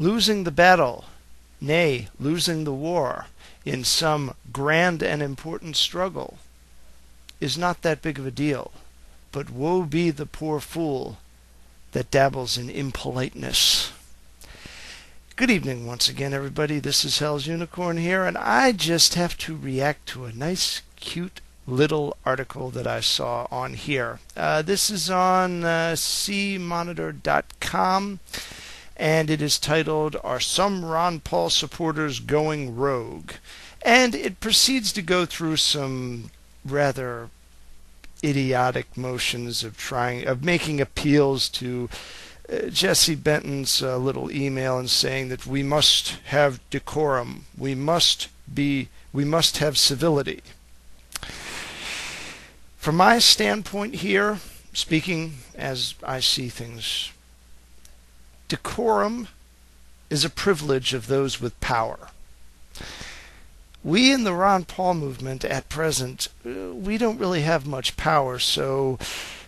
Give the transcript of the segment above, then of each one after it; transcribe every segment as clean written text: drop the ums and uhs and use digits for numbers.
Losing the battle, nay, losing the war, in some grand and important struggle is not that big of a deal. But woe be the poor fool that dabbles in impoliteness. Good evening once again, everybody. This is Hell's Unicorn here, and I just have to react to a nice, cute little article that I saw on here. This is on cmonitor.com, and it is titled, "Are Some Ron Paul Supporters Going Rogue?" And it proceeds to go through some rather idiotic motions of making appeals to Jesse Benton's little email and saying that we must have decorum, we must have civility. From my standpoint here, speaking as I see things, decorum is a privilege of those with power. We in the Ron Paul movement at present, we don't really have much power, so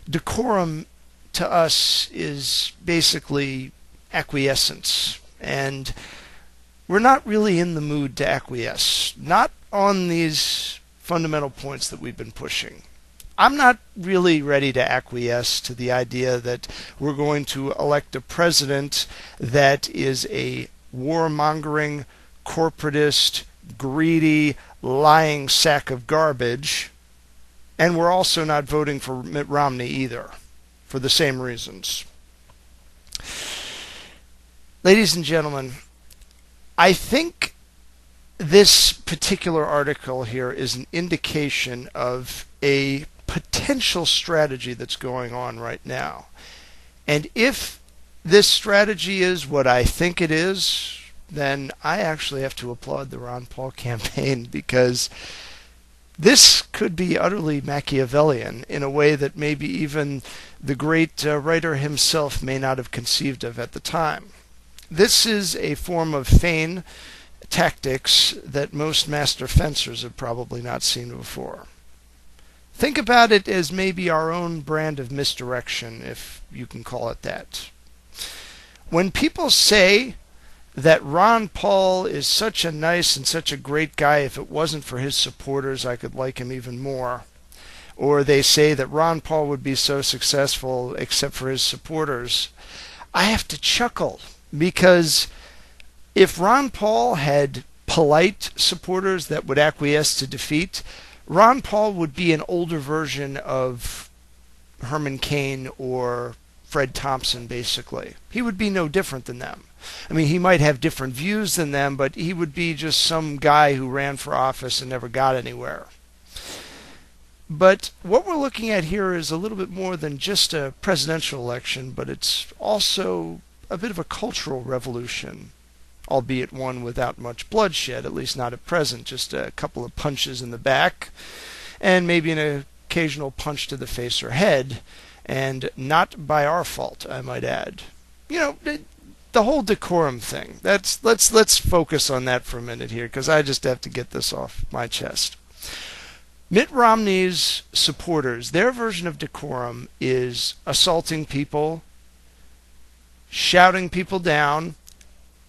decorum to us is basically acquiescence, and we're not really in the mood to acquiesce, not on these fundamental points that we've been pushing. I'm not really ready to acquiesce to the idea that we're going to elect a president that is a warmongering, corporatist, greedy, lying sack of garbage, and we're also not voting for Mitt Romney either, for the same reasons. Ladies and gentlemen, I think this particular article here is an indication of a potential strategy that's going on right now. And if this strategy is what I think it is, then I actually have to applaud the Ron Paul campaign, because this could be utterly Machiavellian in a way that maybe even the great writer himself may not have conceived of at the time. This is a form of feign tactics that most master fencers have probably not seen before. Think about it as maybe our own brand of misdirection, if you can call it that. When people say that Ron Paul is such a nice and such a great guy, if it wasn't for his supporters, I could like him even more. Or they say that Ron Paul would be so successful except for his supporters, I have to chuckle, because if Ron Paul had polite supporters that would acquiesce to defeat, Ron Paul would be an older version of Herman Cain or Fred Thompson, basically. He would be no different than them. I mean, he might have different views than them, but he would be just some guy who ran for office and never got anywhere. But what we're looking at here is a little bit more than just a presidential election, but it's also a bit of a cultural revolution, albeit one without much bloodshed, at least not at present, just a couple of punches in the back, and maybe an occasional punch to the face or head, and not by our fault, I might add. You know, the whole decorum thing, let's focus on that for a minute here, because I just have to get this off my chest. Mitt Romney's supporters, their version of decorum is assaulting people, shouting people down,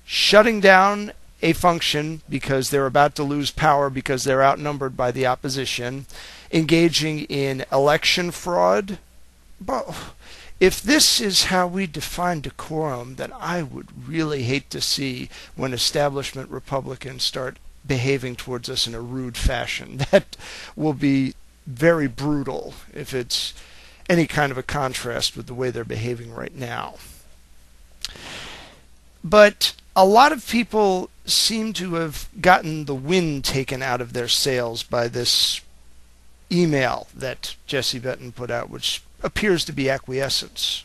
shutting down a function because they're about to lose power because they're outnumbered by the opposition, engaging in election fraud. But if this is how we define decorum, then I would really hate to see when establishment Republicans start behaving towards us in a rude fashion. That will be very brutal if it's any kind of a contrast with the way they're behaving right now. But a lot of people seem to have gotten the wind taken out of their sails by this email that Jesse Benton put out, which appears to be acquiescence.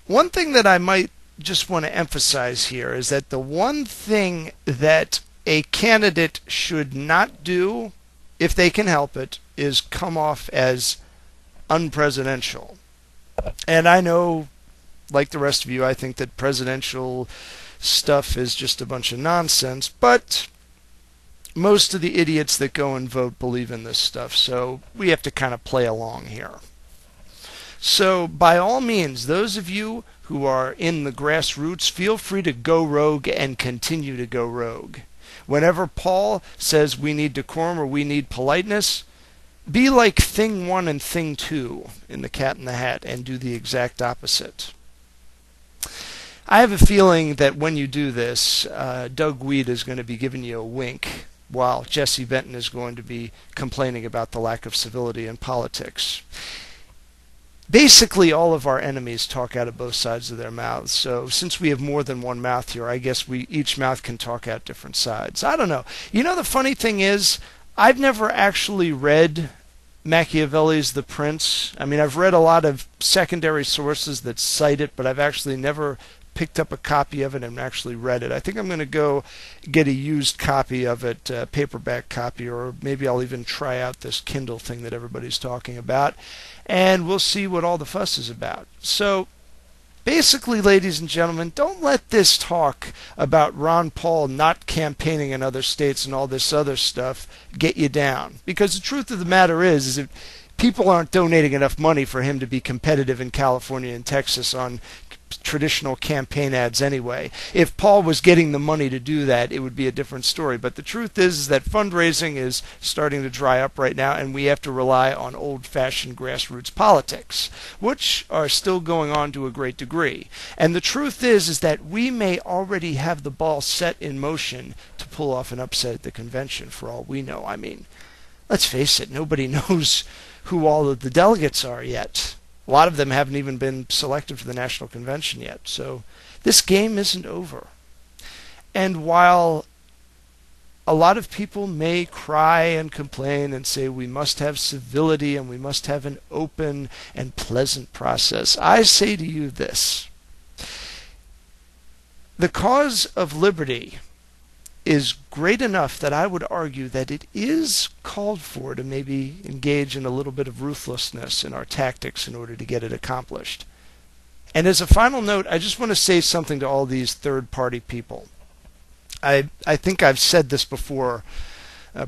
One thing that I might just want to emphasize here is that the one thing that a candidate should not do, if they can help it, is come off as unpresidential. And I know, like the rest of you, I think that presidential stuff is just a bunch of nonsense, but most of the idiots that go and vote believe in this stuff, so we have to kind of play along here. So by all means, those of you who are in the grassroots, feel free to go rogue and continue to go rogue. Whenever Paul says we need decorum or we need politeness, be like thing one and thing two in the Cat in the Hat and do the exact opposite. I have a feeling that when you do this, Doug Weed is going to be giving you a wink, while Jesse Benton is going to be complaining about the lack of civility in politics. Basically, all of our enemies talk out of both sides of their mouths. So since we have more than one mouth here, I guess each mouth can talk out different sides. I don't know. You know, the funny thing is, I've never actually read Machiavelli's The Prince. I mean, I've read a lot of secondary sources that cite it, but I've actually never picked up a copy of it and actually read it. I think I'm going to go get a used copy of it, a paperback copy, or maybe I'll even try out this Kindle thing that everybody's talking about, and we'll see what all the fuss is about. So basically, ladies and gentlemen, don't let this talk about Ron Paul not campaigning in other states and all this other stuff get you down. Because the truth of the matter is that people aren't donating enough money for him to be competitive in California and Texas on traditional campaign ads anyway. If Paul was getting the money to do that, it would be a different story. But the truth is that fundraising is starting to dry up right now, and we have to rely on old-fashioned grassroots politics, which are still going on to a great degree. And the truth is that we may already have the ball set in motion to pull off an upset at the convention, for all we know. I mean, let's face it, nobody knows who all of the delegates are yet. A lot of them haven't even been selected for the National Convention yet. So this game isn't over. And while a lot of people may cry and complain and say we must have civility and we must have an open and pleasant process, I say to you this. The cause of liberty is great enough that I would argue that it is called for to maybe engage in a little bit of ruthlessness in our tactics in order to get it accomplished. And as a final note, I just want to say something to all these third-party people. I think I've said this before,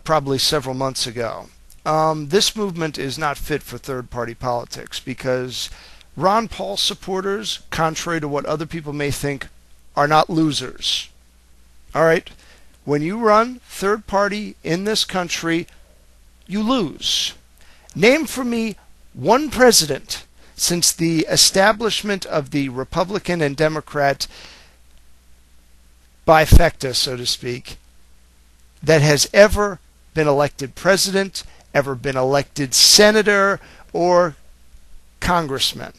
probably several months ago. This movement is not fit for third-party politics because Ron Paul supporters, contrary to what other people may think, are not losers. All right? When you run third party in this country, you lose. Name for me one president since the establishment of the Republican and Democrat bifecta, so to speak, that has ever been elected president, ever been elected senator, or congressman.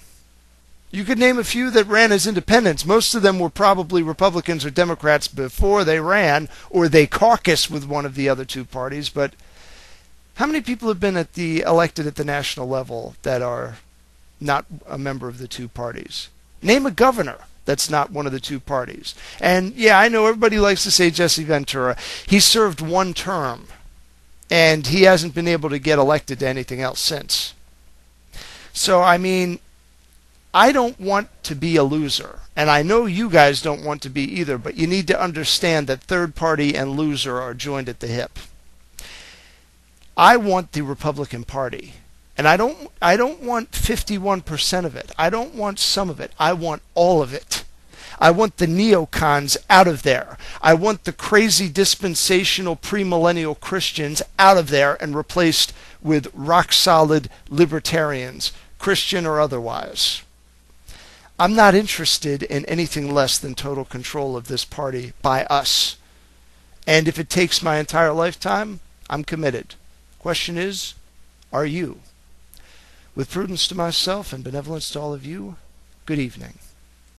You could name a few that ran as independents. Most of them were probably Republicans or Democrats before they ran, or they caucused with one of the other two parties. But how many people have been elected at the national level that are not a member of the two parties? Name a governor that's not one of the two parties. And yeah, I know everybody likes to say Jesse Ventura. He served one term, and he hasn't been able to get elected to anything else since. So, I mean, I don't want to be a loser, and I know you guys don't want to be either, but you need to understand that third party and loser are joined at the hip. I want the Republican Party, and I don't want 51% of it. I don't want some of it. I want all of it. I want the neocons out of there. I want the crazy dispensational premillennial Christians out of there and replaced with rock-solid libertarians, Christian or otherwise. I'm not interested in anything less than total control of this party by us. And if it takes my entire lifetime, I'm committed. Question is, are you? With prudence to myself and benevolence to all of you, good evening.